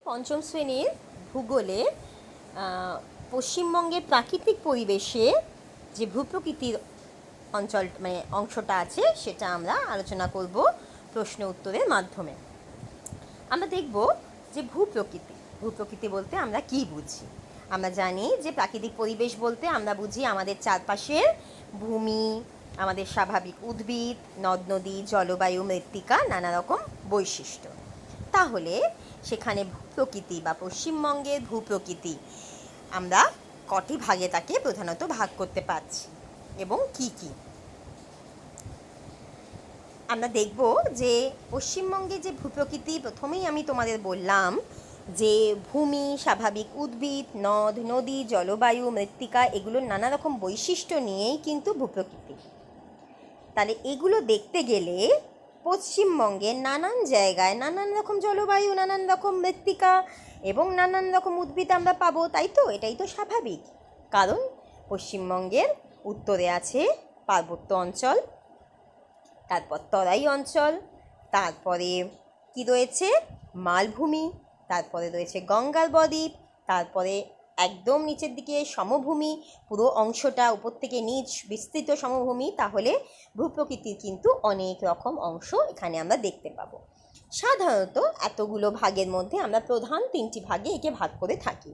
পঞ্চম শ্রেণীর ভূগোলে পশ্চিমবঙ্গের প্রাকৃতিক পরিবেশে যে ভূপ্রকৃতির অঞ্চল অংশটা আছে সেটা আমরা আলোচনা করব প্রশ্ন উত্তরের মাধ্যমে। আমরা দেখব যে ভূপ্রকৃতি বলতে আমরা কি বুঝি। আমরা জানি যে প্রাকৃতিক পরিবেশ বলতে আমরা বুঝি আমাদের চারপাশের ভূমি, আমাদের স্বাভাবিক উদ্ভিদ, নদ নদী, জলবায়ু, মৃত্তিকা, নানা রকম বৈশিষ্ট্য। তাহলে সেখানে ভূপ্রকৃতি বা পশ্চিমবঙ্গের ভূপ্রকৃতি আমরা কটি ভাগে তাকে প্রধানত ভাগ করতে পারছি এবং কি কি আমরা দেখব। যে পশ্চিমবঙ্গে যে ভূপ্রকৃতি, প্রথমেই আমি তোমাদের বললাম যে ভূমি, স্বাভাবিক উদ্ভিদ, নদ নদী, জলবায়ু, মৃত্তিকা, এগুলোর নানা রকম বৈশিষ্ট্য নিয়েই কিন্তু ভূপ্রকৃতি। তাহলে এগুলো দেখতে গেলে পশ্চিমবঙ্গের নানান জায়গায় নানান রকম জলবায়ু, নানান রকম মৃত্তিকা এবং নানান রকম উদ্ভিদ আমরা পাবো, তাই তো? এটাই তো স্বাভাবিক, কারণ পশ্চিমবঙ্গের উত্তরে আছে পার্বত্য অঞ্চল, তারপর তরাই অঞ্চল, তারপরে কি রয়েছে মালভূমি, তারপরে রয়েছে গঙ্গার বদ্বীপ, তারপরে একদম নিচের দিকে সমভূমি, পুরো অংশটা উপর থেকে নিচ বিস্তৃত সমভূমি। তাহলে ভূপ্রকৃতির কিন্তু অনেক রকম অংশ এখানে আমরা দেখতে পাবো। সাধারণত এতগুলো ভাগের মধ্যে আমরা প্রধান তিনটি ভাগে একে ভাগ করে থাকি।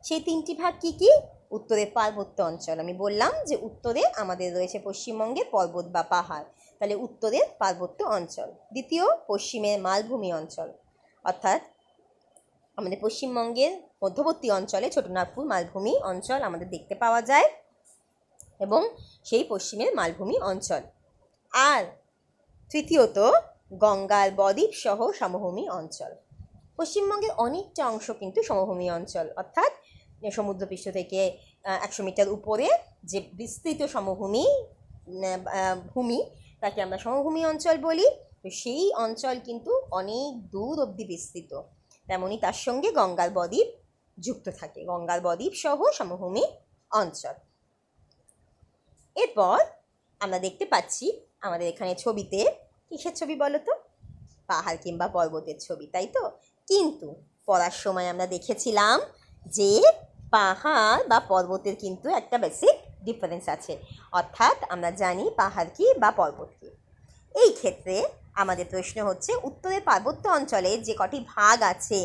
সেই তিনটি ভাগ কি কি? উত্তরের পার্বত্য অঞ্চল, আমি বললাম যে উত্তরে আমাদের রয়েছে পশ্চিমবঙ্গে পর্বত বা পাহাড়, তাহলে উত্তরের পার্বত্য অঞ্চল। দ্বিতীয়, পশ্চিমের মালভূমি অঞ্চল, অর্থাৎ আমাদের পশ্চিমবঙ্গের মধ্যবর্তী অঞ্চলে ছোটনাগপুর মালভূমি অঞ্চল আমাদের দেখতে পাওয়া যায় এবং সেই পশ্চিমের মালভূমি অঞ্চল। আর তৃতীয়ত, গঙ্গার বদ্বীপ সহ সমভূমি অঞ্চল। পশ্চিমবঙ্গের অনেকটা অংশ কিন্তু সমভূমি অঞ্চল, অর্থাৎ সমুদ্রপৃষ্ঠ থেকে 100 মিটার উপরে যে বিস্তৃত সমভূমি ভূমি, তাকে আমরা সমভূমি অঞ্চল বলি। তো সেই অঞ্চল কিন্তু অনেক দূর অবধি বিস্তৃত, তেমনি তার সঙ্গে গঙ্গার বদ্বীপ যুক্ত থাকে, গঙ্গার বদ্বীপ সহ সমভূমি অঞ্চল। এরপর আমরা দেখতে পাচ্ছি আমাদের এখানে ছবিতে, কিসের ছবি বলো তো? পাহাড় কিংবা পর্বতের ছবি, তাই তো? কিন্তু পড়ার সময় আমরা দেখেছিলাম যে পাহাড় বা পর্বতের কিন্তু একটা বেসিক ডিফারেন্স আছে, অর্থাৎ আমরা জানি পাহাড় কি বা পর্বত কি। এই ক্ষেত্রে আমাদের প্রশ্ন হচ্ছে, উত্তরের পার্বত্য অঞ্চলে যে কটি ভাগ আছে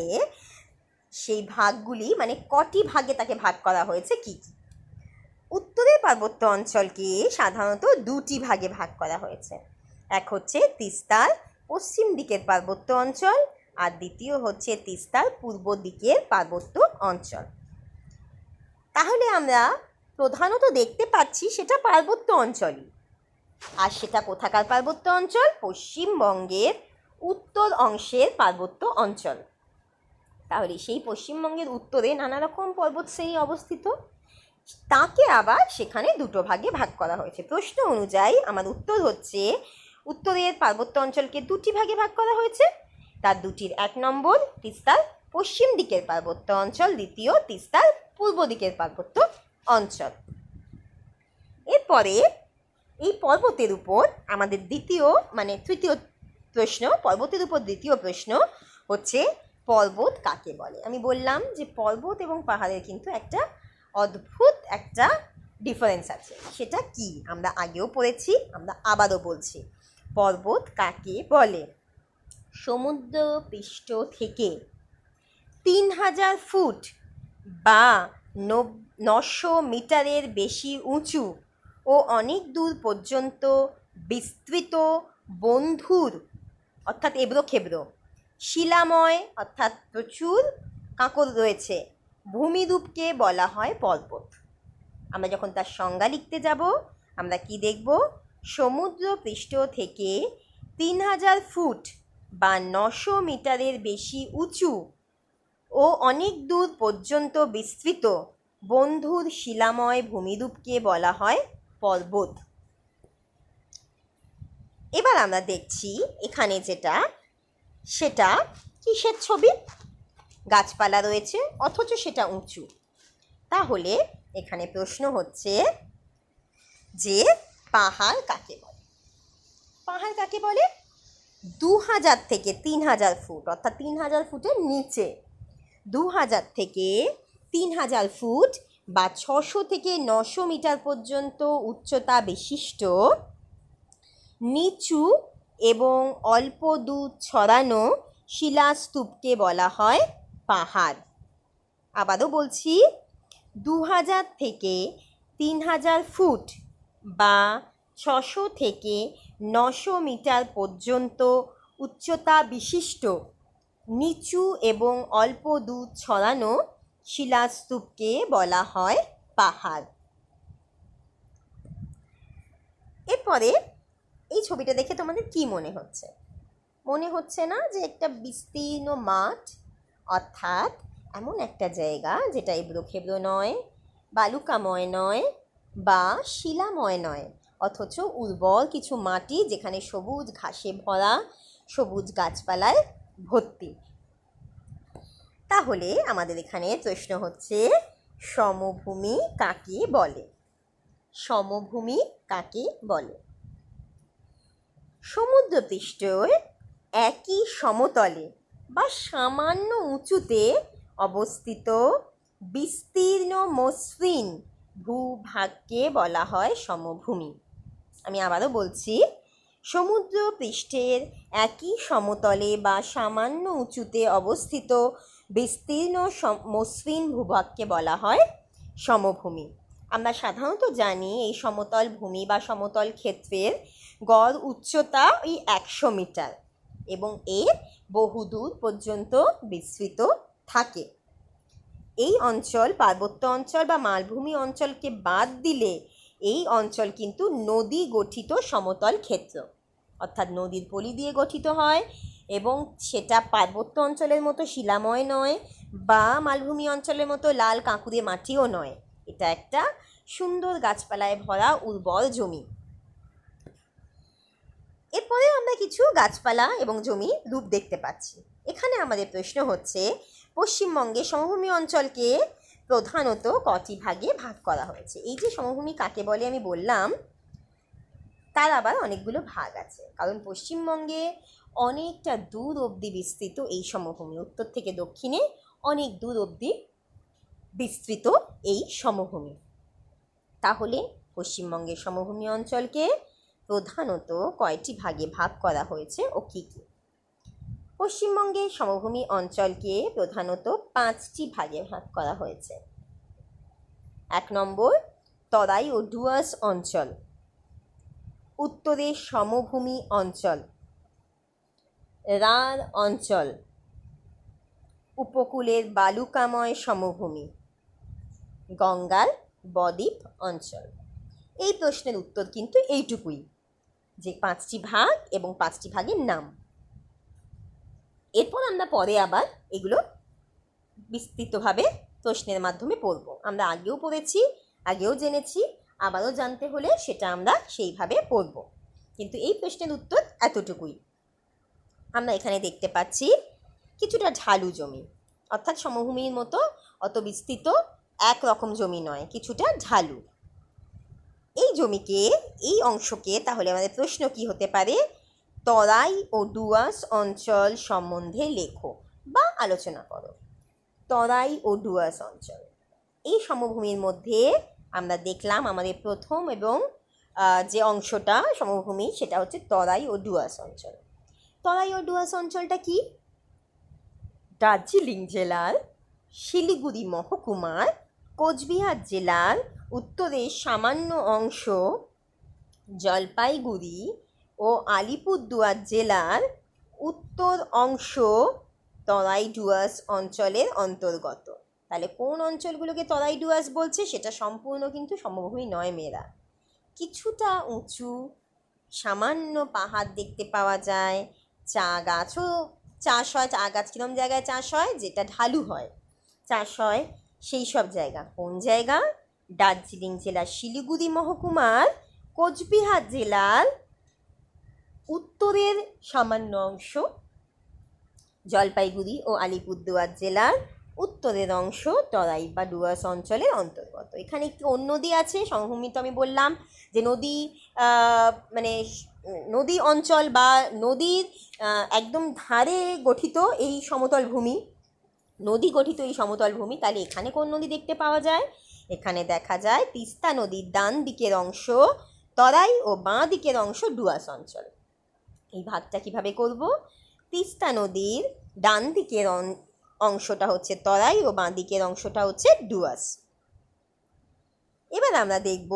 সেই ভাগগুলি কটি ভাগে তাকে ভাগ করা হয়েছে কি কি? উত্তরের পার্বত্য অঞ্চলকে সাধারণত দুটি ভাগে ভাগ করা হয়েছে। এক হচ্ছে তিস্তার পশ্চিম দিকের পার্বত্য অঞ্চল, আর দ্বিতীয় হচ্ছে তিস্তার পূর্ব দিকের পার্বত্য অঞ্চল। তাহলে আমরা প্রধানত দেখতে পাচ্ছি সেটা পার্বত্য অঞ্চলই। আর সেটা কোথাকার পার্বত্য অঞ্চল? পশ্চিমবঙ্গের উত্তর অংশের পার্বত্য অঞ্চল। তাহলে সেই পশ্চিমবঙ্গের উত্তরে নানা রকম পর্বতশ্রেণী অবস্থিত, তাকে আবার সেখানে দুটো ভাগে ভাগ করা হয়েছে। প্রশ্ন অনুযায়ী আমার উত্তর হচ্ছে, উত্তরের পার্বত্য অঞ্চলকে দুটি ভাগে ভাগ করা হয়েছে। তার দুটির এক নম্বর তিস্তার পশ্চিম দিকের পার্বত্য অঞ্চল, দ্বিতীয় তিস্তার পূর্ব দিকের পার্বত্য অঞ্চল। এরপরে এই পর্বতের উপর আমাদের তৃতীয় প্রশ্ন, পর্বতের উপর দ্বিতীয় প্রশ্ন হচ্ছে, পর্বত কাকে বলে? আমি বললাম যে পর্বত এবং পাহাড়ের কিন্তু একটা অদ্ভুত একটা ডিফারেন্স আছে। সেটা কি আমরা আগেও পড়েছি, আমরা আবারও বলছি। পর্বত কাকে বলে? সমুদ্রপৃষ্ঠ থেকে 3000 ফুট বা 900 মিটারের বেশি উঁচু ও অনেক দূর পর্যন্ত বিস্তৃত বন্ধুর অর্থাৎ এবড়োখেবড়ো, শিলাময় অর্থাৎ প্রচুর কাঁকর রয়েছে ভূমিরূপকে বলা হয় পর্বত। আমরা যখন তার সংজ্ঞা লিখতে যাব আমরা কি দেখব? সমুদ্রপৃষ্ঠ থেকে 3000 ফুট বা 900 মিটারের বেশি উঁচু ও অনেক দূর পর্যন্ত বিস্তৃত বন্ধুর শিলাময় ভূমিরূপকে বলা হয় পর্বত। এবার আমরা দেখছি এখানে সেটা কিসের ছবি? গাছপালা রয়েছে অথচ সেটা উঁচু। তাহলে এখানে প্রশ্ন হচ্ছে যে পাহাড় কাকে বলে? পাহাড় কাকে বলে? 2000 থেকে 3000 ফুট, অর্থাৎ 3000 ফুটের নিচে 2000 থেকে 3000 ফুট বা 600 থেকে 900 মিটার পর্যন্ত উচ্চতা বিশিষ্ট নিচু এবং অল্প দুধ ছড়ানো শিলাস্তূপকে বলা হয় পাহাড়। আবারও বলছি, 2000 থেকে 3000 ফুট বা 600 থেকে 900 মিটার পর্যন্ত উচ্চতা বিশিষ্ট নিচু এবং অল্প দুধ ছড়ানো শিলাস্তূপকে বলা হয় পাহাড়। এরপরে এই ছবিটা দেখে তোমাদের কি মনে হচ্ছে? মনে হচ্ছে না যে একটা বিস্তীর্ণ মাঠ, অর্থাৎ এমন একটা জায়গা যেটা এবড়ো খেবড়ো নয়, বালুকাময় নয় বা শিলাময় নয়, অথচ উর্বর কিছু মাটি যেখানে সবুজ ঘাসে ভরা, সবুজ গাছপালায় ভর্তি। তাহলে আমাদের এখানে প্রশ্ন হচ্ছে, সমভূমি কাকে বলে? সমভূমি কাকে বলে? সমুদ্রপৃষ্ঠের একই সমতলে বা সামান্য উঁচুতে অবস্থিত বিস্তীর্ণ মসৃণ ভূভাগকে বলা হয় সমভূমি। আমি আবারও বলছি, সমুদ্রপৃষ্ঠের একই সমতলে বা সামান্য উঁচুতে অবস্থিত বিস্তীর্ণ মসৃণ ভূভাগকে বলা হয় সমভূমি। আমরা সাধারণত জানি এই সমতল ভূমি বা সমতল ক্ষেত্রের গড় উচ্চতা ওই 100 মিটার এবং এর বহুদূর পর্যন্ত বিস্তৃত থাকে। এই অঞ্চল পার্বত্য অঞ্চল বা মালভূমি অঞ্চলকে বাদ দিলে এই অঞ্চল কিন্তু নদী গঠিত সমতল ক্ষেত্র, অর্থাৎ নদীর পলি দিয়ে গঠিত হয় এবং সেটা পার্বত্য অঞ্চলের মতো শিলাময় নয় বা মালভূমি অঞ্চলের মতো লাল কাঁকুড়ে মাটিও নয়। এটা একটা সুন্দর গাছপালায় ভরা উর্বর জমি। এরপরে আমরা কিছু গাছপালা এবং জমির রূপ দেখতে পাচ্ছি। এখানে আমাদের প্রশ্ন হচ্ছে, পশ্চিমবঙ্গে সমভূমি অঞ্চলকে প্রধানত কটি ভাগে ভাগ করা হয়েছে? এই যে সমভূমি কাকে বলে আমি বললাম, তার আবার অনেকগুলো ভাগ আছে, কারণ পশ্চিমবঙ্গে অনেকটা দূর অবধি বিস্তৃত এই সমভূমি, উত্তর থেকে দক্ষিণে অনেক দূর অবধি বিস্তৃত এই সমভূমি। তাহলে পশ্চিমবঙ্গের সমভূমি অঞ্চলকে প্রধানত কয়টি ভাগে ভাগ করা হয়েছে ও কী কী? পশ্চিমবঙ্গের সমভূমি অঞ্চলকে প্রধানত 5টি ভাগে ভাগ করা হয়েছে। 1 নম্বর, তরাই ও ডুয়ার্স অঞ্চল, উত্তরের সমভূমি অঞ্চল, রাঢ় অঞ্চল, উপকূলের বালুকাময় সমভূমি, গঙ্গার বদ্বীপ অঞ্চল। এই প্রশ্নের উত্তর কিন্তু এইটুকুই, যে 5টি ভাগ এবং 5টি ভাগের নাম। এরপর আমরা পরে আবার এগুলো বিস্তৃতভাবে প্রশ্নের মাধ্যমে পড়ব। আমরা আগেও পড়েছি, আগেও জেনেছি, আবারও জানতে হলে সেটা আমরা সেইভাবে পড়ব, কিন্তু এই প্রশ্নের উত্তর এতটুকুই। আমরা এখানে দেখতে পাচ্ছি কিছুটা ঢালু জমি, অর্থাৎ সমভূমির মতো অত বিস্তৃত একরকম জমি নয়, কিছুটা ঢালু। এই জমিকে, এই অংশকে, তাহলে আমাদের প্রশ্ন কি হতে পারে? তরাই ও ডুয়ার্স অঞ্চল সম্বন্ধে লেখো বা আলোচনা করো। তরাই ও ডুয়ার্স অঞ্চল, এই সমভূমির মধ্যে আমরা দেখলাম আমাদের প্রথম এবং যে অংশটা সমভূমি সেটা হচ্ছে তরাই ও ডুয়ার্স অঞ্চল। তরাই ও ডুয়ার্স অঞ্চলটা কি? দার্জিলিং জেলার শিলিগুড়ি মহকুমার কোচবিহার জেলার উত্তরের সামান্য অংশ, জলপাইগুড়ি ও আলিপুরদুয়ার জেলার উত্তর অংশ তরাই ডুয়ার্স অঞ্চলের অন্তর্গত। তাহলে কোন অঞ্চলগুলোকে তরাই ডুয়ার্স বলছে? সেটা সম্পূর্ণ কিন্তু সমভূমি নয় মেয়েরা, কিছুটা উঁচু, সামান্য পাহাড় দেখতে পাওয়া যায়, চা গাছও চাষ হয়। চা গাছ কীরকম জায়গায় চাষ হয়? যেটা ঢালু হয় চাষ হয়, সেই সব জায়গা। কোন জায়গা? দার্জিলিং জেলার শিলিগুড়ি মহকুমার কোচবিহার জেলার উত্তরের সামান্য অংশ, জলপাইগুড়ি ও আলিপুরদুয়ার জেলার উত্তরের অংশ তরাই বা ডুয়ার্স অঞ্চলের অন্তর্গত। এখানে একটি অন্য নদী আছে। সমভূমি তো আমি বললাম যে নদী, মানে নদী অঞ্চল বা নদীর একদম ধারে গঠিত এই সমতল ভূমি, নদী গঠিত এই সমতল ভূমি, তাহলে এখানে কোন নদী দেখতে পাওয়া যায়? এখানে দেখা যায় তিস্তা নদীর ডান দিকের অংশ তরাই ও বাঁ দিকের অংশ ডুয়ার্স অঞ্চল। এই ভাগটা কিভাবে করব? তিস্তা নদীর ডান দিকের অংশটা হচ্ছে তরাই ও বাঁ দিকের অংশটা হচ্ছে ডুয়ার্স। এবার আমরা দেখব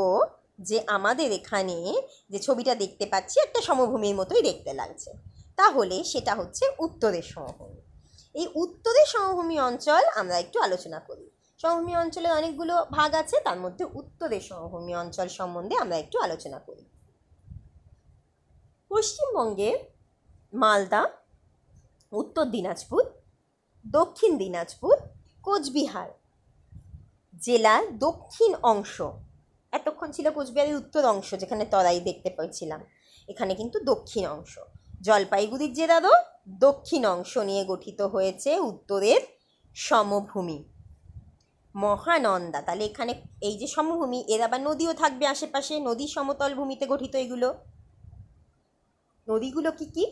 যে আমাদের এখানে যে ছবিটা দেখতে পাচ্ছি একটা সমভূমির মতোই দেখতে লাগছে, তাহলে সেটা হচ্ছে উত্তরের সমভূমি। এই উত্তরের সমভূমি অঞ্চল আমরা একটু আলোচনা করি। সমভূমি অঞ্চলের অনেকগুলো ভাগ আছে, তার মধ্যে উত্তরের সমভূমি অঞ্চল সম্বন্ধে আমরা একটু আলোচনা করি। পশ্চিমবঙ্গের মালদা, উত্তর দিনাজপুর, দক্ষিণ দিনাজপুর, কোচবিহার জেলার দক্ষিণ অংশ, এতক্ষণ ছিল কোচবিহারের উত্তর অংশ যেখানে তরাই দেখতে পাচ্ছিলাম, এখানে কিন্তু দক্ষিণ অংশ, জলপাইগুড়ির জেলারও দক্ষিণ অংশ নিয়ে গঠিত হয়েছে উত্তরের সমভূমি। মহানন্দা, তাহলে এখানে এই যে সমভূমি, এর আবার নদীও থাকবে আশেপাশে, নদী সমতল ভূমিতে গঠিত। এগুলো নদীগুলো কি কি?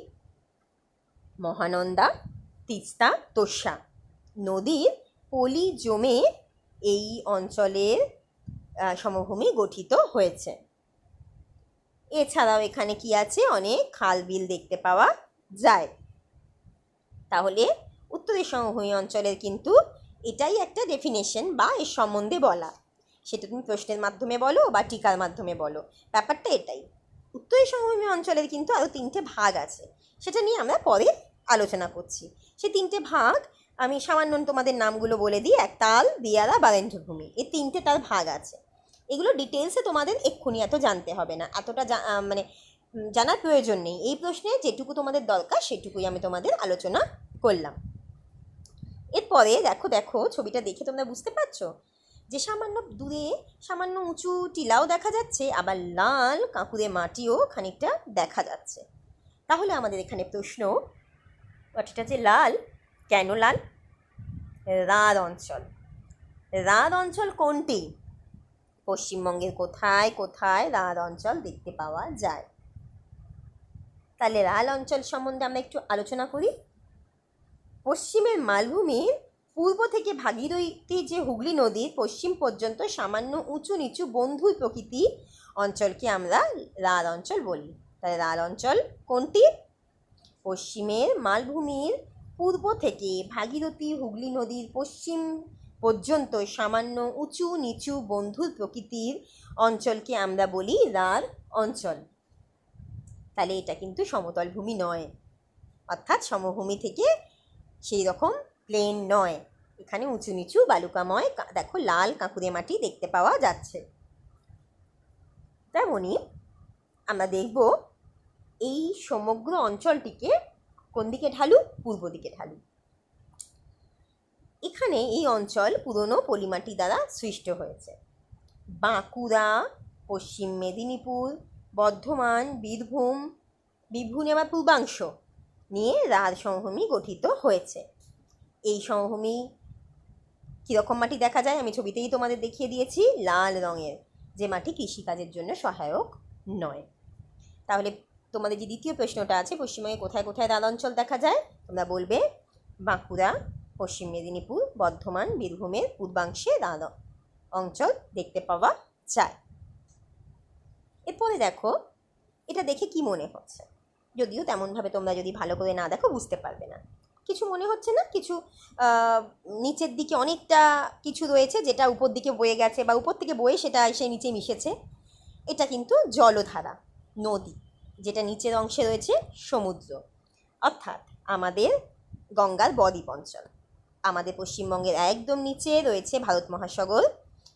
মহানন্দা, তিস্তা, তোর্ষা নদীর পলি জমে এই অঞ্চলের সমভূমি গঠিত হয়েছে। এছাড়াও এখানে কি আছে? অনেক খাল বিল দেখতে পাওয়া যায়। তাহলে উত্তরের সমভূমি অঞ্চলের কিন্তু এটাই একটা ডেফিনেশন বা এর সম্বন্ধে বলা, সেটা তুমি প্রশ্নের মাধ্যমে বলো বা টিকার মাধ্যমে বলো, ব্যাপারটা এটাই। উত্তরের সমভূমি অঞ্চলের কিন্তু আরও 3টে ভাগ আছে, সেটা নিয়ে আমরা পরে আলোচনা করছি। সেই 3টে ভাগ আমি সামান্য তোমাদের নামগুলো বলে দিই। এক তাল, দিয়ারা, বারেন্দ্রভূমি, এই 3টে তার ভাগ আছে। এগুলো ডিটেলসে তোমাদের এক্ষুনি এত জানতে হবে না, এতটা মানে জানার প্রয়োজন নেই। এই প্রশ্নে যেটুকু তোমাদের দরকার সেটুকুই আমি তোমাদের আলোচনা করলাম। এরপরে দেখো দেখো ছবিটা দেখে তোমরা বুঝতে পারছো যে সামান্য দূরে সামান্য উঁচু টিলাও দেখা যাচ্ছে, আবার লাল কাঁকুড়ে মাটিও খানিকটা দেখা যাচ্ছে। তাহলে আমাদের এখানে প্রশ্ন, মাটিটা যে লাল, কেন লাল? রাঢ় অঞ্চল। রাঢ় অঞ্চল কোনটি? পশ্চিমবঙ্গের কোথায় কোথায় রাঢ় অঞ্চল দেখতে পাওয়া যায়? তাহলে রাঢ় অঞ্চল সম্বন্ধে আমরা একটু আলোচনা করি। পশ্চিমের মালভূমির পূর্ব থেকে ভাগীরথী যে হুগলি নদীর পশ্চিম পর্যন্ত সামান্য উঁচু নিচু বন্ধু প্রকৃতি অঞ্চলকে আমরা রাঢ় অঞ্চল বলি। তাহলে রাঢ় অঞ্চল কোনটি? পশ্চিমের মালভূমির পূর্ব থেকে ভাগীরথী হুগলি নদীর পশ্চিম পর্যন্ত সামান্য উঁচু নিচু বন্ধুর প্রকৃতির অঞ্চলকে আমরা বলি রাঢ় অঞ্চল। তাহলে এটা কিন্তু সমতল ভূমি নয়, অর্থাৎ সমভূমি থেকে সেই রকম প্লেন নয়, এখানে উঁচু নিচু বালুকাময় দেখো লাল কাঁকুড়ে মাটি দেখতে পাওয়া যাচ্ছে। তেমনই আমরা দেখব এই সমগ্র অঞ্চলটিকে কোন দিকে ঢালু? পূর্ব দিকে ঢালু। এখানে এই অঞ্চল পুরনো পলিমাটি দ্বারা সৃষ্ট হয়েছে। বাঁকুড়া, পশ্চিম মেদিনীপুর, বর্ধমান, বীরভূম আবার পূর্বাংশ নিয়ে রাঢ় সমভূমি গঠিত হয়েছে। এই সমভূমি কীরকম মাটি দেখা যায় আমি ছবিতেই তোমাদের দেখিয়ে দিয়েছি, লাল রঙের, যে মাটি কৃষিকাজের জন্য সহায়ক নয়। তাহলে তোমাদের যে দ্বিতীয় প্রশ্নটা আছে, পশ্চিমবঙ্গে কোথায় কোথায় রাঢ় অঞ্চল দেখা যায়, তোমরা বলবে বাঁকুড়া, পশ্চিম মেদিনীপুর, বর্ধমান, বীরভূমের পূর্বাংশে রাঢ় অঞ্চল দেখতে পাওয়া যায়। এরপরে দেখো, এটা দেখে কি মনে হচ্ছে? যদিও তেমনভাবে তোমরা যদি ভালো করে না দেখো বুঝতে পারবে না। কিছু মনে হচ্ছে না? কিছু নিচের দিকে অনেকটা কিছু রয়েছে যেটা উপর দিকে বয়ে গেছে বা উপর থেকে বয়ে সেটা এসে নিচে মিশেছে। এটা কিন্তু জলধারা, নদী, যেটা নিচের অংশে রয়েছে সমুদ্র, অর্থাৎ আমাদের গঙ্গার বদ্বীপ অঞ্চল। আমাদের পশ্চিমবঙ্গের একদম নিচে রয়েছে ভারত মহাসাগর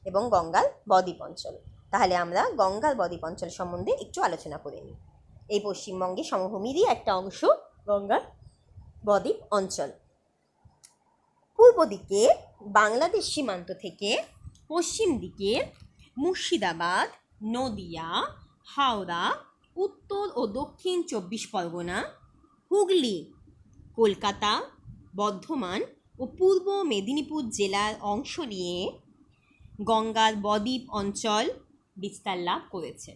এবং গঙ্গার বদ্বীপ অঞ্চল। তাহলে আমরা গঙ্গার বদ্বীপ অঞ্চল সম্বন্ধে একটু আলোচনা করে নিই। এই পশ্চিমবঙ্গে সমভূমিরই একটা অংশ গঙ্গার বদ্বীপ অঞ্চল। পূর্ব দিকে বাংলাদেশ সীমান্ত থেকে পশ্চিম দিকে মুর্শিদাবাদ, নদিয়া, হাওড়া, উত্তর ও দক্ষিণ 24 পরগনা, হুগলি, কলকাতা, বর্ধমান ও পূর্ব মেদিনীপুর জেলার অংশ নিয়ে গঙ্গার বদ্বীপ অঞ্চল বিস্তার লাভ করেছে।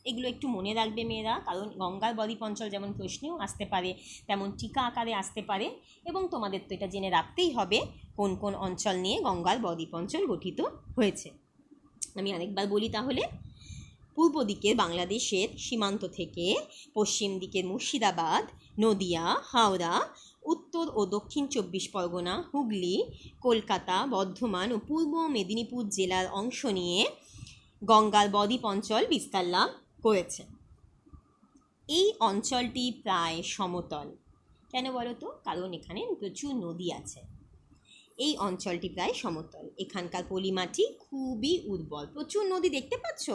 এগুলো একটু মনে রাখবে মেয়েরা, কারণ গঙ্গার বদ্বীপ অঞ্চল যেমন প্রশ্নেও আসতে পারে, তেমন টিকা আকারে আসতে পারে, এবং তোমাদের তো এটা জেনে রাখতেই হবে কোন কোন অঞ্চল নিয়ে গঙ্গার বদ্বীপ অঞ্চল গঠিত হয়েছে। আমি আরেকবার বলি তাহলে। পূর্ব দিকের বাংলাদেশের সীমান্ত থেকে পশ্চিম দিকের মুর্শিদাবাদ, নদিয়া, হাওড়া, উত্তর ও দক্ষিণ 24 পরগনা, হুগলি, কলকাতা, বর্ধমান ও পূর্ব মেদিনীপুর জেলার অংশ নিয়ে গঙ্গার বদ্বীপ অঞ্চল বিস্তার লাভ করেছে। এই অঞ্চলটি প্রায় সমতল। কেন বলো তো? কারণ এখানে প্রচুর নদী আছে। এই অঞ্চলটি প্রায় সমতল। এখানকার পলিমাটি খুবই উর্বর। প্রচুর নদী দেখতে পাচ্ছ,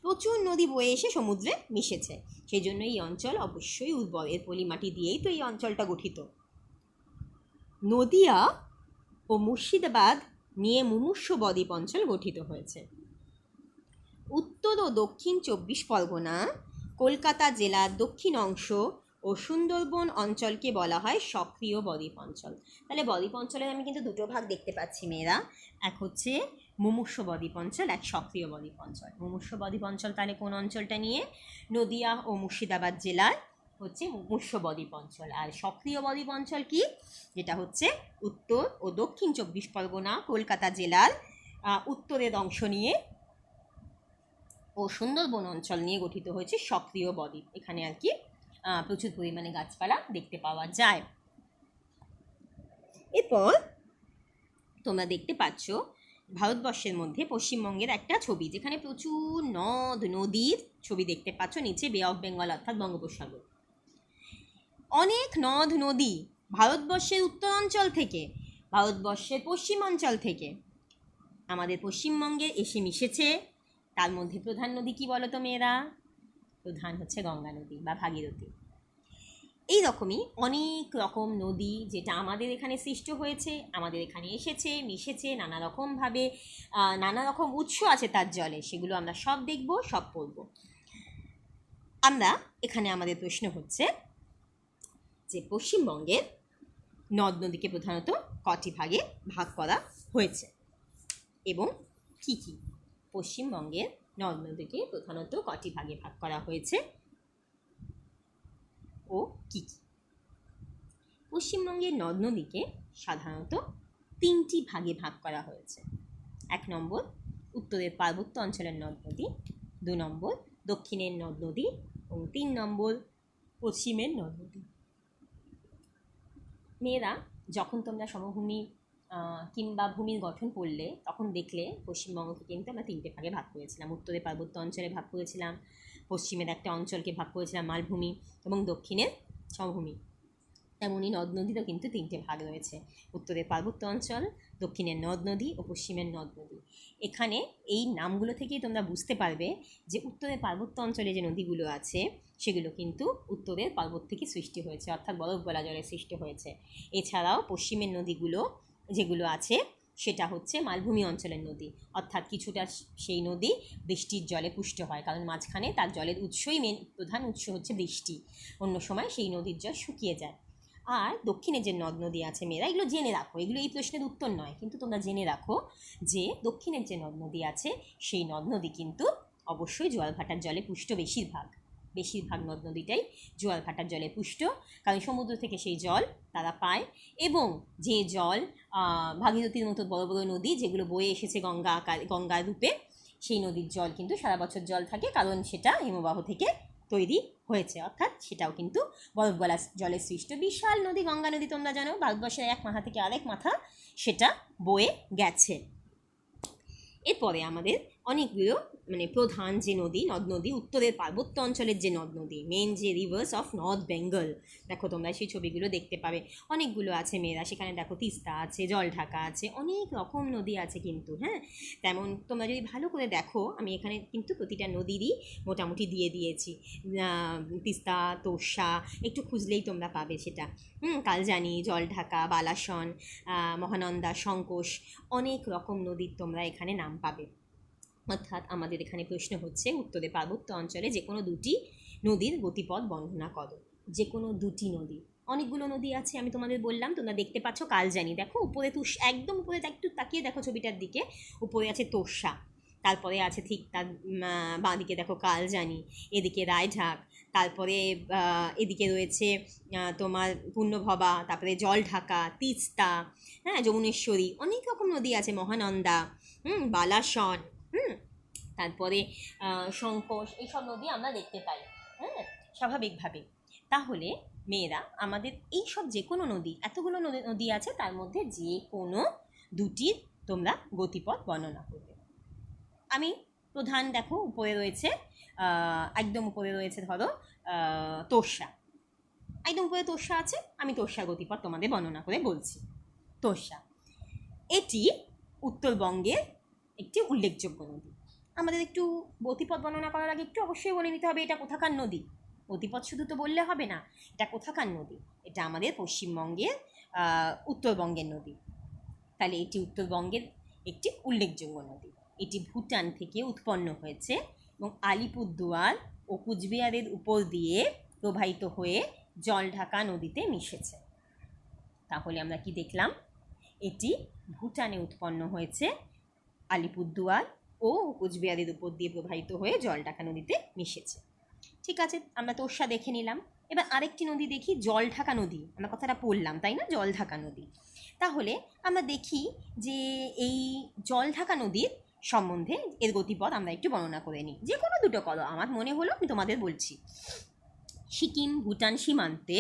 প্রচুর নদী বয়ে এসে সমুদ্রে মিশেছে, সেই জন্য এই অঞ্চল অবশ্যই উর্বর। এর পলিমাটি দিয়েই তো এই অঞ্চলটা গঠিত। নদিয়া ও মুর্শিদাবাদ নিয়ে মুমূর্ষ বদ্বীপ অঞ্চল গঠিত হয়েছে। উত্তর ও দক্ষিণ 24 পরগনা, কলকাতা জেলার দক্ষিণ অংশ ও সুন্দরবন অঞ্চলকে বলা হয় সক্রিয় বদ্বীপ অঞ্চল। তাহলে বদ্বীপ অঞ্চলের আমি কিন্তু দুটো ভাগ দেখতে পাচ্ছি মেয়েরা, এক হচ্ছে মুমূর্ষ বদ্বীপ অঞ্চল, এক সক্রিয় বদ্বীপ অঞ্চল। মুমূর্ষ বদ্বীপ অঞ্চল তাহলে কোন অঞ্চলটা নিয়ে? নদিয়া ও মুর্শিদাবাদ জেলার হচ্ছে মুমূর্ষ বদ্বীপ অঞ্চল। আর সক্রিয় বদ্বীপ অঞ্চল কি? যেটা হচ্ছে উত্তর ও দক্ষিণ 24 পরগনা, কলকাতা জেলার উত্তরের অংশ নিয়ে ও সুন্দরবন অঞ্চল নিয়ে গঠিত হয়েছে সক্রিয় বদ্বীপ। এখানে আর কি প্রচুর পরিমাণে গাছপালা দেখতে পাওয়া যায়। এরপর তোমরা দেখতে পাচ্ছ ভারতবর্ষের মধ্যে পশ্চিমবঙ্গের একটা ছবি, যেখানে প্রচুর নদ নদীর ছবি দেখতে পাচ্ছ। নিচে বে অফ বেঙ্গল অর্থাৎ বঙ্গোপসাগর। অনেক নদ নদী ভারতবর্ষের উত্তরাঞ্চল থেকে, ভারতবর্ষের পশ্চিমাঞ্চল থেকে আমাদের পশ্চিমবঙ্গে এসে মিশেছে। তার মধ্যে প্রধান নদী কি বলো তো মেয়েরা? প্রধান হচ্ছে গঙ্গা নদী বা ভাগীরথী। এই রকমই অনেক রকম নদী যেটা আমাদের এখানে সৃষ্ট হয়েছে, আমাদের এখানে এসেছে, মিশেছে নানা রকমভাবে, নানা রকম উৎস আছে তার জলে। সেগুলো আমরা সব দেখব, সব পড়ব। আমরা এখানে আমাদের প্রশ্ন হচ্ছে যে পশ্চিমবঙ্গের নদ নদীকে প্রধানত কটি ভাগে ভাগ করা হয়েছে এবং কী কী? পশ্চিমবঙ্গের নদ নদীকে প্রধানত কটি ভাগে ভাগ করা হয়েছে ও কী কী? পশ্চিমবঙ্গের নদ নদীকে সাধারণত 3টি ভাগে ভাগ করা হয়েছে। 1 নম্বর উত্তরের পার্বত্য অঞ্চলের নদ নদী, 2 নম্বর দক্ষিণের নদ নদী এবং 3 নম্বর পশ্চিমের নদ নদী। মেয়েরা যখন তোমরা সমভূমি কিংবা ভূমির গঠন পড়লে তখন দেখলে পশ্চিমবঙ্গকে কিন্তু আমরা 3টে ভাগে ভাগ করেছিলাম। উত্তরে পার্বত্য অঞ্চলে ভাগ করেছিলাম, পশ্চিমের একটা অঞ্চলকে ভাগ করেছিলাম মালভূমি, এবং দক্ষিণের সমভূমি। তেমনই নদ নদীরও কিন্তু 3টে ভাগ রয়েছে, উত্তরের পার্বত্য অঞ্চল, দক্ষিণের নদ নদী ও পশ্চিমের নদ নদী। এখানে এই নামগুলো থেকেই তোমরা বুঝতে পারবে যে উত্তরের পার্বত্য অঞ্চলে যে নদীগুলো আছে সেগুলো কিন্তু উত্তরের পর্বত থেকে সৃষ্টি হয়েছে, অর্থাৎ বরফ গলা জলে সৃষ্টি হয়েছে। এছাড়াও পশ্চিমের নদীগুলো যেগুলো আছে সেটা হচ্ছে মালভূমি অঞ্চলের নদী, অর্থাৎ কিছুটা সেই নদী বৃষ্টির জলে পুষ্ট হয়, কারণ মাঝখানে তার জলের উৎসই প্রধান উৎস হচ্ছে বৃষ্টি। অন্য সময় সেই নদীর জল শুকিয়ে যায়। আর দক্ষিণে যে নদ নদী আছে মেয়েরা, এগুলো জেনে রাখো, এগুলো এই প্রশ্নের উত্তর নয়, কিন্তু তোমরা জেনে রাখো যে দক্ষিণের যে নদ নদী আছে সেই নদ নদী কিন্তু অবশ্যই জোয়ার ভাটার জলে পুষ্ট। বেশিরভাগ নদ নদীটাই জোয়ার ভাটার জলে পুষ্ট, কারণ সমুদ্র থেকে সেই জল তারা পায়। এবং যে জল ভাগীরথীর মতো বড় বড় নদী যেগুলো বয়ে এসেছে গঙ্গা রূপে, সেই নদীর জল কিন্তু সারা বছর জল থাকে, কারণ সেটা হিমবাহ থেকে তৈরি হয়েছে, অর্থাৎ সেটাও কিন্তু বরফ গলা জলে সৃষ্ট। বিশাল নদী গঙ্গা নদী, তোমরা জানো ভারতবর্ষের এক মাথা থেকে আরেক মাথা সেটা বয়ে গেছে। এরপরে আমাদের অনেকগুলো প্রধান যে নদ নদী, উত্তরের পার্বত্য অঞ্চলের যে নদ নদী, মেন যে রিভার্স অফ নর্থ বেঙ্গল, দেখো তোমরা সেই ছবিগুলো দেখতে পাবে, অনেকগুলো আছে মেয়েরা। সেখানে দেখো তিস্তা আছে, জলঢাকা আছে, অনেক রকম নদী আছে কিন্তু। হ্যাঁ, তেমন তোমরা যদি ভালো করে দেখো, আমি এখানে কিন্তু প্রতিটা নদীরই মোটামুটি দিয়ে দিয়েছি। তিস্তা, তোর্ষা, একটু খুঁজলেই তোমরা পাবে সেটা। কালজানি, জলঢাকা, বালাসন, মহানন্দা, সংকোষ, অনেক রকম নদীর তোমরা এখানে নাম পাবে। অর্থাৎ আমাদের এখানে প্রশ্ন হচ্ছে উত্তরে পার্বত্য অঞ্চলে যে কোনো 2টি নদীর গতিপথ বর্ণনা করো। যে কোনো 2টি নদী, অনেকগুলো নদী আছে আমি তোমাদের বললাম, তোমরা দেখতে পাচ্ছ কালজানি, দেখো উপরে একদম উপরে একটু তাকিয়ে দেখো ছবিটার দিকে, উপরে আছে তোর্ষা, তারপরে আছে ঠিক তার বাঁদিকে দেখো কালজানি, এদিকে রায়ঢাক, তারপরে এদিকে রয়েছে তোমার পূর্ণভবা, তারপরে জলঢাকা, তিস্তা, হ্যাঁ, যমুনেশ্বরী, অনেক রকম নদী আছে, মহানন্দা, বালাসন, তারপরে শঙ্কোষ, এইসব নদী আমরা দেখতে পাই, হ্যাঁ, স্বাভাবিকভাবে। তাহলে মেয়েরা আমাদের এই সব যে কোনো নদী, এতগুলো নদী আছে, তার মধ্যে যে কোনো দুটির তোমরা গতিপথ বর্ণনা করবে। আমি প্রধান দেখো উপরে রয়েছে, একদম উপরে রয়েছে ধরো তোর্ষা, একদম উপরে তোর্ষা আছে, আমি তোর্ষার গতিপথ তোমাদের বর্ণনা করে বলছি। তোর্ষা এটি উত্তরবঙ্গের একটি উল্লেখযোগ্য নদী। আমাদের একটু গতিপথ বর্ণনা করার আগে একটু অবশ্যই বলে নিতে হবে এটা কোথাকার নদী। গতিপথ শুধু তো বললে হবে না, এটা কোথাকার নদী, এটা আমাদের পশ্চিমবঙ্গের উত্তরবঙ্গের নদী। তাহলে এটি উত্তরবঙ্গের একটি উল্লেখযোগ্য নদী। এটি ভুটান থেকে উৎপন্ন হয়েছে এবং আলিপুরদুয়ার ও কুচবিহারের উপর দিয়ে প্রবাহিত হয়ে জলঢাকা নদীতে মিশেছে। তাহলে আমরা কি দেখলাম, এটি ভুটানে উৎপন্ন হয়েছে, আলিপুরদুয়ার ও কুচবিহারের উপর দিয়ে প্রবাহিত হয়ে জলঢাকা নদীতে মিশেছে। ঠিক আছে, আমরা তোর্ষা দেখে নিলাম। এবার আরেকটি নদী দেখি, জলঢাকা নদী। আমরা কথাটা পড়লাম তাই না, জলঢাকা নদী। তাহলে আমরা দেখি যে এই জলঢাকা নদীর সম্বন্ধে এর গতিপথ আমরা একটু বর্ণনা করে নিই। যে কোনো দুটো করো, আমার মনে হলো আমি তোমাদের বলছি। সিকিম ভুটান সীমান্তে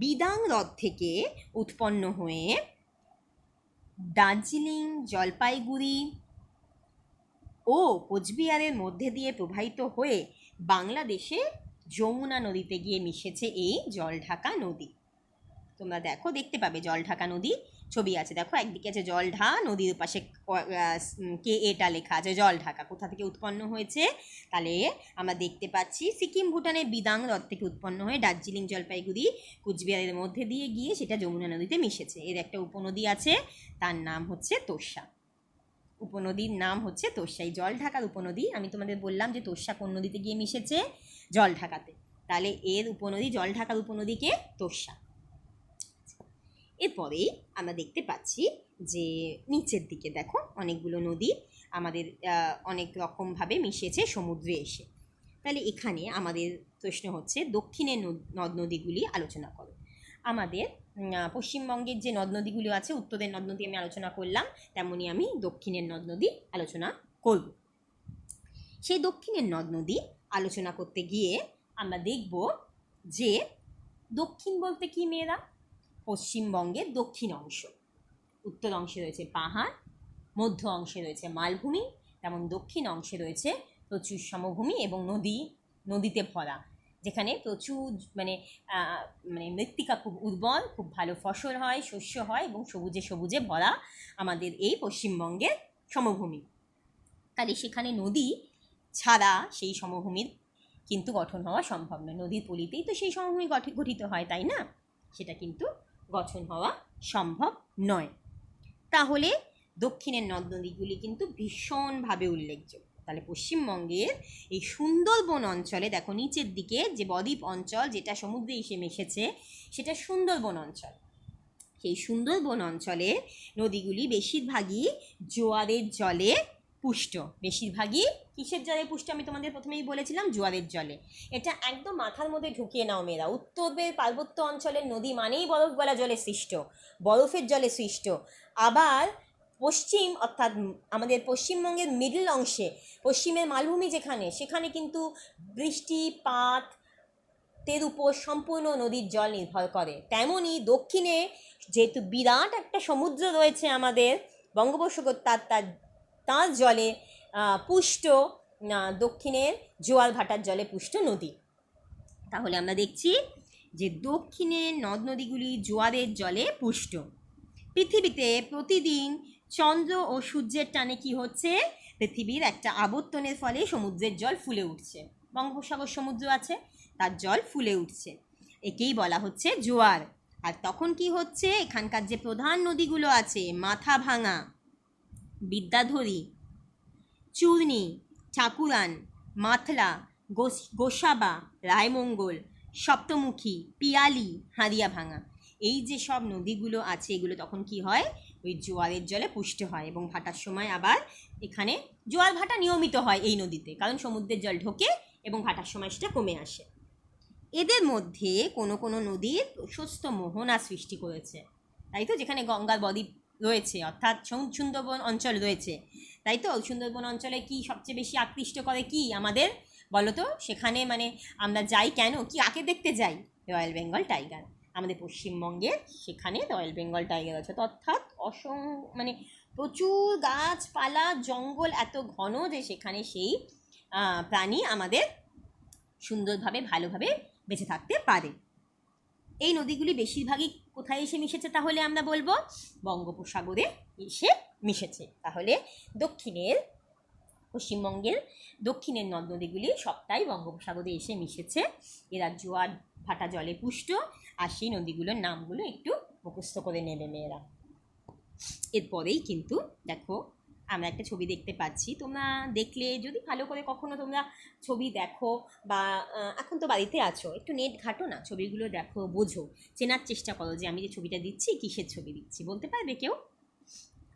বিদাং হ্রদ থেকে উৎপন্ন হয়ে দার্জিলিং, জলপাইগুড়ি ও কোচবিহারের মধ্যে দিয়ে প্রবাহিত হয়ে বাংলাদেশে যমুনা নদীতে গিয়ে মিশেছে এই জলঢাকা নদী। তোমরা দেখো, দেখতে পাবে জলঢাকা নদী ছবি আছে, দেখো একদিকে আছে জলঢা, নদীর পাশে কে এটা লেখা আছে, জলঢাকা কোথা থেকে উৎপন্ন হয়েছে। তাহলে আমরা দেখতে পাচ্ছি সিকিম ভুটানের বিদাং হ্রদ থেকে উৎপন্ন হয়ে দার্জিলিং, জলপাইগুড়ি, কুচবিহারের মধ্যে দিয়ে গিয়ে সেটা যমুনা নদীতে মিশেছে। এর একটা উপনদী আছে, তার নাম হচ্ছে তোর্ষা। উপনদীর নাম হচ্ছে তোর্ষা। এই জলঢাকার উপনদী, আমি তোমাদের বললাম যে তোর্ষা কোন নদীতে গিয়ে মিশেছে, জলঢাকাতে। তাহলে এর উপনদী, জলঢাকার উপনদীকে তোর্ষা। এরপরেই আমরা দেখতে পাচ্ছি যে নিচের দিকে দেখো অনেকগুলো নদী আমাদের অনেক রকমভাবে মিশেছে সমুদ্রে এসে। তাহলে এখানে আমাদের প্রশ্ন হচ্ছে দক্ষিণের নদ নদীগুলি আলোচনা করো। আমাদের পশ্চিমবঙ্গের যে নদ নদীগুলো আছে, উত্তরের নদ নদী আমি আলোচনা করলাম, তেমনি আমি দক্ষিণের নদ নদী আলোচনা করব। সেই দক্ষিণের নদ নদী আলোচনা করতে গিয়ে আমরা দেখব যে দক্ষিণ বলতে কি মেয়েরা, পশ্চিমবঙ্গের দক্ষিণ অংশ। উত্তর অংশে রয়েছে পাহাড়, মধ্য অংশে রয়েছে মালভূমি, তেমন দক্ষিণ অংশে রয়েছে প্রচুর সমভূমি এবং নদীতে ভরা, যেখানে প্রচুর মানে মৃত্তিকা খুব উর্বর, খুব ভালো ফসল হয়, শস্য হয় এবং সবুজে সবুজে ভরা আমাদের এই পশ্চিমবঙ্গের সমভূমি। তাহলে সেখানে নদী ছাড়া সেই সমভূমির কিন্তু গঠন হওয়া সম্ভব নয়। নদীর পলিতেই তো সেই সমভূমি গঠিত হয়, তাই না? সেটা কিন্তু গঠন হওয়া সম্ভব নয়। তাহলে দক্ষিণের নদ নদীগুলি কিন্তু ভীষণভাবে উল্লেখযোগ্য। তাহলে পশ্চিমবঙ্গের এই সুন্দরবন অঞ্চলে দেখো নিচের দিকে যে বদ্বীপ অঞ্চল, যেটা সমুদ্রে এসে মিশেছে, সেটা সুন্দরবন অঞ্চল। সেই সুন্দরবন অঞ্চলে নদীগুলি বেশিরভাগই জোয়ারের জলে পুষ্ট। বেশিরভাগই কিসের জলে পুষ্ট? আমি তোমাদের প্রথমেই বলেছিলাম জোয়ারের জলে। এটা একদম মাথার মধ্যে ঢুকিয়ে নাও মেয়েরা। উত্তরের পার্বত্য অঞ্চলের নদী মানেই বরফ গলা জলে সৃষ্ট, বরফের জলে সৃষ্ট। আবার পশ্চিম অর্থাৎ আমাদের পশ্চিমবঙ্গের মিডল অংশে, পশ্চিমের মালভূমি যেখানে, সেখানে কিন্তু বৃষ্টিপাতের উপর সম্পূর্ণ নদীর জল নির্ভর করে। তেমনই দক্ষিণে যেহেতু বিরাট একটা সমুদ্র রয়েছে আমাদের বঙ্গোপসাগর, তার জলে পুষ্ট দক্ষিণের জোয়ার ভাটার জলে পুষ্ট নদী। তাহলে আমরা দেখছি যে দক্ষিণের নদ নদীগুলি জোয়ারের জলে পুষ্ট। পৃথিবীতে প্রতিদিন চন্দ্র ও সূর্যের টানে কি হচ্ছে, পৃথিবীর একটা আবর্তনের ফলে সমুদ্রের জল ফুলে উঠছে। বঙ্গোপসাগর সমুদ্র আছে, তার জল ফুলে উঠছে, একেই বলা হচ্ছে জোয়ার। আর তখন কি হচ্ছে, এখানকার যে প্রধান নদীগুলো আছে, মাথাভাঙা, বিদ্যাধরী, চূর্ণী, ঠাকুরান, মাথলা, গোসাবা, রায়মঙ্গল, সপ্তমুখী, পিয়ালি, হারিয়াভাঙা, এই যে সব নদীগুলো আছে, এগুলো তখন কি হয়, ওই জোয়ারের জলে পুষ্ট হয় এবং ভাটার সময় আবার এখানে জোয়ার ভাটা নিয়মিত হয় এই নদীতে, কারণ সমুদ্রের জল ঢোকে এবং ভাটার সময় সেটা কমে আসে। এদের মধ্যে কোনো কোনো নদীর প্রশস্ত মোহনা সৃষ্টি করেছে, তাই তো, যেখানে গঙ্গার বদ্বীপ রয়েছে অর্থাৎ সুন্দরবন অঞ্চল রয়েছে, তাই তো। সুন্দরবন অঞ্চলে কি সবচেয়ে বেশি আকৃষ্ট করে কি আমাদের, বলো তো? সেখানে মানে আমরা যাই কেন, কি আঁকে দেখতে যাই? Royal Bengal tiger. আমাদের পশ্চিমবঙ্গের সেখানে রয়্যাল বেঙ্গল টাইগার আছে, অর্থাৎ মানে প্রচুর গাছপালা জঙ্গল এত ঘন যে সেখানে সেই প্রাণী আমাদের সুন্দরভাবে ভালোভাবে বেঁচে থাকতে পারে। এই নদীগুলি বেশিরভাগই কোথায় এসে মিশেছে তাহলে আমরা বলবো? বঙ্গোপসাগরে এসে মিশেছে। তাহলে পশ্চিমবঙ্গের দক্ষিণের নদ নদীগুলি সবটাই বঙ্গোপসাগরে এসে মিশেছে। এরা জোয়ার ভাটা জলে পুষ্ট, আর সেই নদীগুলোর নামগুলো একটু মুখস্থ করে নেবে মেয়েরা। এরপরেই কিন্তু দেখো আমরা একটা ছবি দেখতে পাচ্ছি, তোমরা দেখলে যদি ভালো করে কখনো তোমরা ছবি দেখো বা এখন তো বাড়িতে আছো, একটু নেট ঘাটো না, ছবিগুলো দেখো, বোঝো, চেনার চেষ্টা করো যে আমি যে ছবিটা দিচ্ছি কিসের ছবি দিচ্ছি। বলতে পারবে কেউ?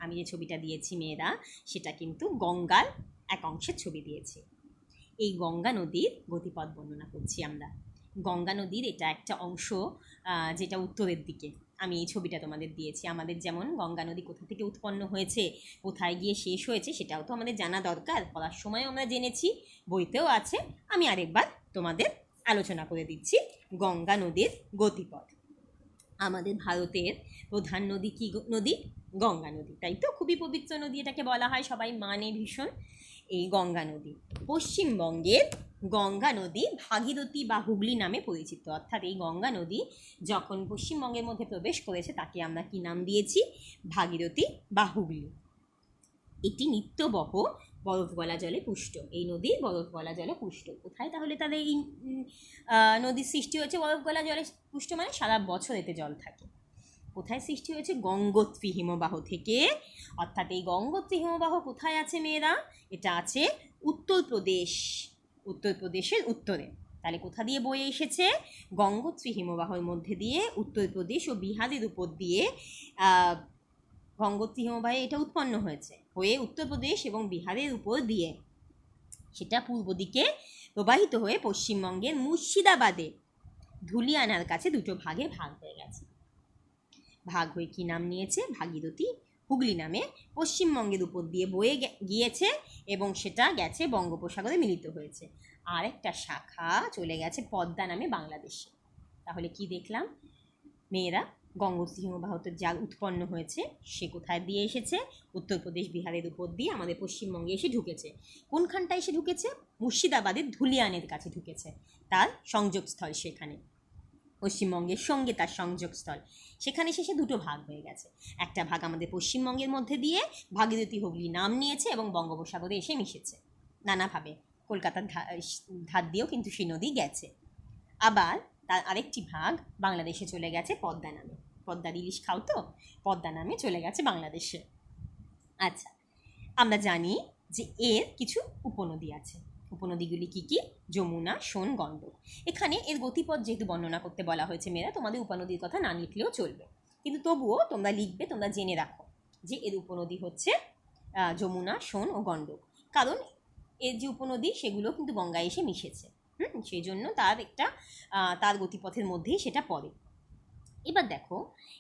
আমি যে ছবিটা দিয়েছি মেয়েরা, সেটা কিন্তু গঙ্গার এক অংশের ছবি দিয়েছি। এই গঙ্গা নদীর গতিপথ বর্ণনা করছি আমরা। গঙ্গা নদীর এটা একটা অংশ যেটা উত্তরের দিকে। আমি এই ছবিটা তোমাদের দিয়েছি। আমাদের যেমন গঙ্গা নদী কোথা থেকে উৎপন্ন হয়েছে, কোথায় গিয়ে শেষ হয়েছে, সেটাও তো আমাদের জানা দরকার। পড়ার সময় আমরা জেনেছি, বইতেও আছে। আমি আরেকবার তোমাদের আলোচনা করে দিচ্ছি গঙ্গা নদীর গতিপথ। আমাদের ভারতের প্রধান নদী কি নদী? গঙ্গা নদী, তাই তো। খুবই পবিত্র নদী এটাকে বলা হয়, সবাই মানে ভীষণ। এই গঙ্গা নদী, পশ্চিমবঙ্গের গঙ্গা নদী ভাগীরথী বা হুগলি নামে পরিচিত। অর্থাৎ এই গঙ্গা নদী যখন পশ্চিমবঙ্গের মধ্যে প্রবেশ করেছে তাকে আমরা কি নাম দিয়েছি? ভাগীরথী বা হুগলি। এটি নিত্যবহ বরফ গলা জলে পুষ্ট। এই নদীর বরফ গলা জলে পুষ্ট। কোথায় তাহলে তাদের এই নদীর সৃষ্টি হয়েছে বরফ গলা জলে পুষ্ট? মানে সারা বছর এতে জল থাকে। কোথায় সৃষ্টি হয়েছে? গঙ্গোত্রী হিমবাহ থেকে। অর্থাৎ এই গঙ্গোত্রী হিমবাহ কোথায় আছে মেয়েরা? এটা আছে উত্তরপ্রদেশ, উত্তরপ্রদেশের উত্তরে। তাহলে কোথা দিয়ে বয়ে এসেছে? গঙ্গোত্রী হিমবাহের মধ্যে দিয়ে উত্তরপ্রদেশ ও বিহারের উপর দিয়ে গঙ্গোত্রী হিমবাহে এটা উৎপন্ন হয়েছে, হয়ে উত্তরপ্রদেশ এবং বিহারের উপর দিয়ে সেটা পূর্ব দিকে প্রবাহিত হয়ে পশ্চিমবঙ্গের মুর্শিদাবাদে ধুলিয়ানার কাছে দুটো ভাগে ভাগ হয়ে গেছে। ভাগ হয়ে কী নাম নিয়েছে? ভাগীরথী হুগলি নামে পশ্চিমবঙ্গের উপর দিয়ে বয়ে গিয়েছে এবং সেটা গেছে বঙ্গোপসাগরে মিলিত হয়েছে। আর একটা শাখা চলে গেছে পদ্মা নামে বাংলাদেশে। তাহলে কি দেখলাম মেয়েরা? গঙ্গোত্রী হিমবাহতে যা উৎপন্ন হয়েছে সে কোথায় দিয়ে এসেছে? উত্তরপ্রদেশ বিহারের উপর দিয়ে আমাদের পশ্চিমবঙ্গে এসে ঢুকেছে। কোনখানটায় এসে ঢুকেছে? মুর্শিদাবাদের ধুলিয়ানের কাছে ঢুকেছে। তার সংযোগস্থল সেখানে, পশ্চিমবঙ্গের সঙ্গে তার সংযোগস্থল। সেখানে শেষে দুটো ভাগ হয়ে গেছে। একটা ভাগ আমাদের পশ্চিমবঙ্গের মধ্যে দিয়ে ভাগীরথী হুগলি নাম নিয়েছে এবং বঙ্গোপসাগরে এসে মিশেছে নানাভাবে। কলকাতার ধার দিয়েও কিন্তু সেই নদী গেছে। আবার তার আরেকটি ভাগ বাংলাদেশে চলে গেছে পদ্মা নামে। পদ্মার ইলিশ খাও তো? পদ্মা নামে চলে গেছে বাংলাদেশে। আচ্ছা, আমরা জানি যে এর কিছু উপনদী আছে। উপনদীগুলি কি কি? যমুনা, সোন, গণ্ডক। এখানে এর গতিপথ যেহেতু বর্ণনা করতে বলা হয়েছে মেয়েরা, তোমাদের উপনদীর কথা না লিখলেও চলবে, কিন্তু তবুও তোমরা লিখবে, তোমরা জেনে রাখো যে এর উপনদী হচ্ছে যমুনা, সোন ও গণ্ডক। কারণ এর যে উপনদী সেগুলো কিন্তু গঙ্গায় এসে মিশেছে। সেই জন্য তার গতিপথের মধ্যেই সেটা পড়ে। এবার দেখো,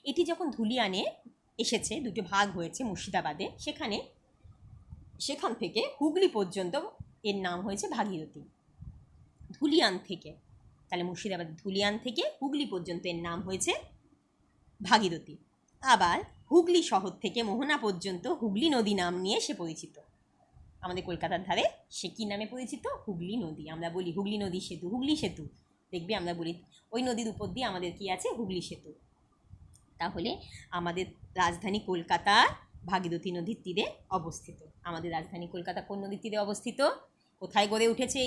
এটি যখন ধুলিয়ানে এসেছে, দুটো ভাগ হয়েছে মুর্শিদাবাদে, সেখান থেকে হুগলি পর্যন্ত এর নাম হয়েছে ভাগীরথী। ধুলিয়ান থেকে, তাহলে মুর্শিদাবাদ ধুলিয়ান থেকে হুগলি পর্যন্ত এর নাম হয়েছে ভাগীরথী। আবার হুগলি শহর থেকে মোহনা পর্যন্ত হুগলি নদী নাম নিয়ে সে পরিচিত। আমাদের কলকাতার ধারে সে কী নামে পরিচিত? হুগলি নদী। আমরা বলি হুগলি নদী সেতু, হুগলি সেতু। দেখবে আমরা বলি ওই নদীর উপর দিয়ে আমাদের কি আছে? হুগলি সেতু। তাহলে আমাদের রাজধানী কলকাতা ভাগীরথী নদীর তীরে অবস্থিত। আমাদের রাজধানী কলকাতা কোন নদীর তীরে অবস্থিত? কোথায় গড়ে উঠেছে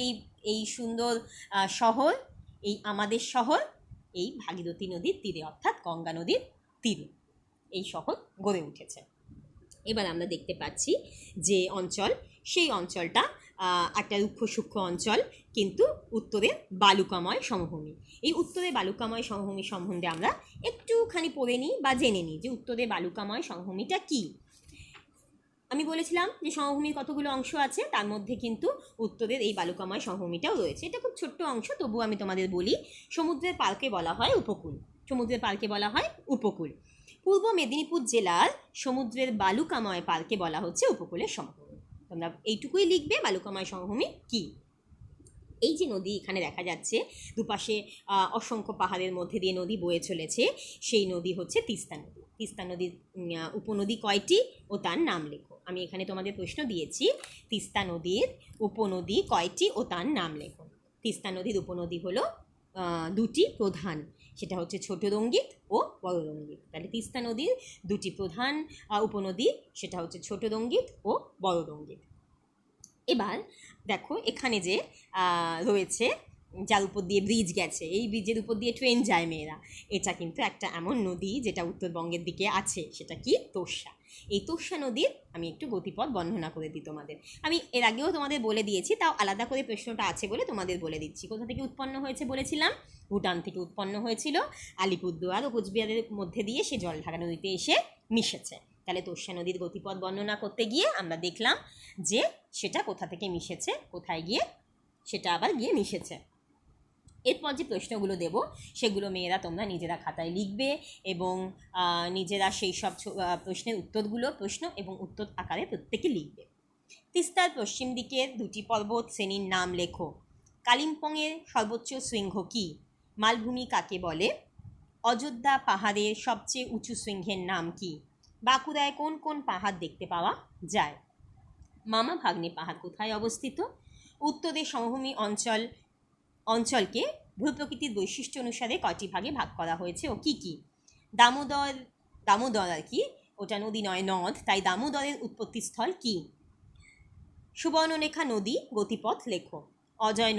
এই সুন্দর শহর, এই আমাদের শহর? এই ভাগীরথী নদীর তীরে, অর্থাৎ গঙ্গা নদীর তীরে এই শহর গড়ে উঠেছে। এবার আমরা দেখতে পাচ্ছি যে অঞ্চল, সেই অঞ্চলটা একটা রুক্ষ সূক্ষ্ম অঞ্চল, কিন্তু উত্তরের বালুকাময় সমভূমি। এই উত্তরের বালুকাময় সমভূমি সম্বন্ধে আমরা একটুখানি পড়ে নিই বা জেনে নিই যে উত্তরের বালুকাময় সমভূমিটা কী। আমি বলেছিলাম যে সমভূমির কতগুলো অংশ আছে, তার মধ্যে কিন্তু উত্তরের এই বালুকাময় সমভূমিটাও রয়েছে। এটা খুব ছোট্ট অংশ, তবুও আমি তোমাদের বলি। সমুদ্রের পার্কে বলা হয় উপকূল, সমুদ্রের পার্কে বলা হয় উপকূল। পূর্ব মেদিনীপুর জেলার সমুদ্রের বালুকাময় পার্কে বলা হচ্ছে উপকূলের সমভূমি। তোমরা এইটুকুই লিখবে, বালুকাময় সমভূমি কি। এই যে নদী এখানে দেখা যাচ্ছে, দুপাশে অসংখ্য পাহাড়ের মধ্যে দিয়ে নদী বয়ে চলেছে, সেই নদী হচ্ছে তিস্তা নদী। তিস্তা নদীর উপনদী কয়টি ও তার নাম লেখো। আমি এখানে তোমাদের প্রশ্ন দিয়েছি, তিস্তা নদীর উপনদী কয়টি ও তার নাম লেখো। তিস্তা নদীর উপনদী হলো দুটি প্রধান, সেটা হচ্ছে ছোট রঙ্গিত ও বড় রঙ্গিত। তাহলে তিস্তা নদীর দুটি প্রধান উপনদী, সেটা হচ্ছে ছোট রঙ্গিত ও বড় রঙ্গিত। এবার দেখো এখানে যে রয়েছে, যার উপর দিয়ে ব্রিজ গেছে, এই ব্রিজের উপর দিয়ে ট্রেন যায় মেয়েরা, এটা কিন্তু একটা এমন নদী যেটা উত্তরবঙ্গের দিকে আছে, সেটা কি তোর্ষা। এই তোর্ষা নদীর আমি একটু গতিপথ বর্ণনা করে দিই তোমাদের। আমি এর আগেও তোমাদের বলে দিয়েছি, তাও আলাদা করে প্রশ্নটা আছে বলে তোমাদের বলে দিচ্ছি। কোথা থেকে উৎপন্ন হয়েছে বলেছিলাম, ভুটান থেকে উৎপন্ন হয়েছিল, আলিপুরদুয়ার ও কোচবিহারের মধ্যে দিয়ে সে জলঢাকা নদীতে এসে মিশেছে। তাহলে তোর্ষা নদীর গতিপথ বর্ণনা করতে গিয়ে আমরা দেখলাম যে সেটা কোথা থেকে মিশেছে, কোথায় গিয়ে সেটা আবার গিয়ে মিশেছে। এরপর যে প্রশ্নগুলো দেব সেগুলো মেয়েরা তোমরা নিজেরা খাতায় লিখবে এবং নিজেরা সেই সব প্রশ্নের উত্তরগুলো প্রশ্ন এবং উত্তর আকারে প্রত্যেকে লিখবে। তিস্তার পশ্চিম দিকের দুটি পর্বত শ্রেণীর নাম লেখো। কালিম্পংয়ের সর্বোচ্চ শৃঙ্গ কী? মালভূমি কাকে বলে? অযোধ্যা পাহাড়ের সবচেয়ে উঁচু শৃঙ্গের নাম কি? বাঁকুড়ায় কোন কোন পাহাড় দেখতে পাওয়া যায়? মামা ভাগ্নে পাহাড় কোথায় অবস্থিত? উত্তরের সমভূমি অঞ্চলকে ভূপ্রকৃতির বৈশিষ্ট্য অনুসারে কয়টি ভাগে ভাগ করা হয়েছে ও কি কি? দামোদর আর কি, ওটা নদী নয় নদ, তাই দামোদরের উৎপত্তিস্থল কি? সুবর্ণরেখা নদী গতিপথ লেখো। অজয়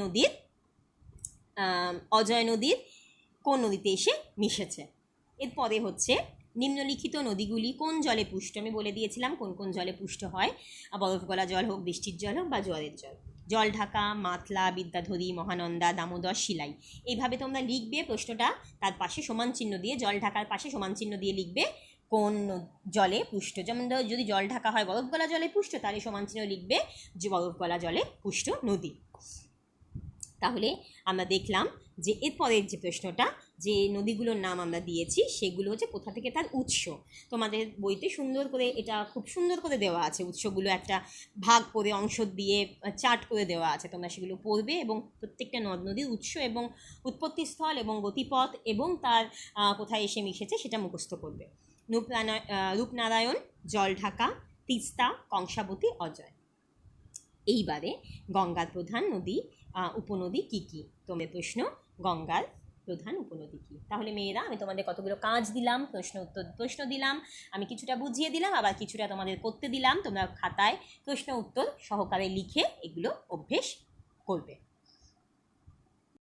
নদীর কোন নদীতে এসে মিশেছে? এরপরে হচ্ছে নিম্নলিখিত নদীগুলি কোন জলে পুষ্ট? আমি বলে দিয়েছিলাম কোন কোন জলে পুষ্ট হয়, বরফ গলা জল হোক, বৃষ্টির জল হোক বা জোয়ারের জল। জলঢাকা, মাতলা, বিদ্যাধরী, মহানন্দা, দামোদর, শিলাই। এইভাবে তোমরা লিখবে প্রশ্নটা, তার পাশে সমান চিহ্ন দিয়ে, জলঢাকার পাশে সমান চিহ্ন দিয়ে লিখবে কোন জলে পুষ্ট। যেমন যদি জলঢাকা হয় বরফ গলা জলে পুষ্ট, তাহলে সমান চিহ্ন লিখবে যে বরফ গলা জলে পুষ্ট নদী। তাহলে আমরা দেখলাম যে এরপরের যে প্রশ্নটা, যে নদীগুলোর নাম আমরা দিয়েছি সেগুলো হচ্ছে কোথা থেকে তার উৎস। তোমাদের বইতে সুন্দর করে এটা খুব সুন্দর করে দেওয়া আছে, উৎসগুলো একটা ভাগ করে অংশ দিয়ে চার্ট করে দেওয়া আছে, তোমরা সেগুলো পড়বে এবং প্রত্যেকটা নদ নদীর উৎস এবং উৎপত্তিস্থল এবং গতিপথ এবং তার কোথায় এসে মিশেছে সেটা মুখস্থ করবে। রূপনারায়ণ, জলঢাকা, তিস্তা, কংসাবতী, অজয়। এইবারে গঙ্গার প্রধান নদী উপনদী কি কি? তোমাদের প্রশ্ন, গঙ্গার প্রধান উপনদী কি? তাহলে মেয়েরা আমি তোমাদের কতগুলো কাজ দিলাম, প্রশ্ন দিলাম, আমি কিছুটা বুঝিয়ে দিলাম, আবার কিছুটা তোমাদের করতে দিলাম। তোমরা খাতায় প্রশ্ন উত্তর সহকারে লিখে এগুলো অভ্যেস করবে।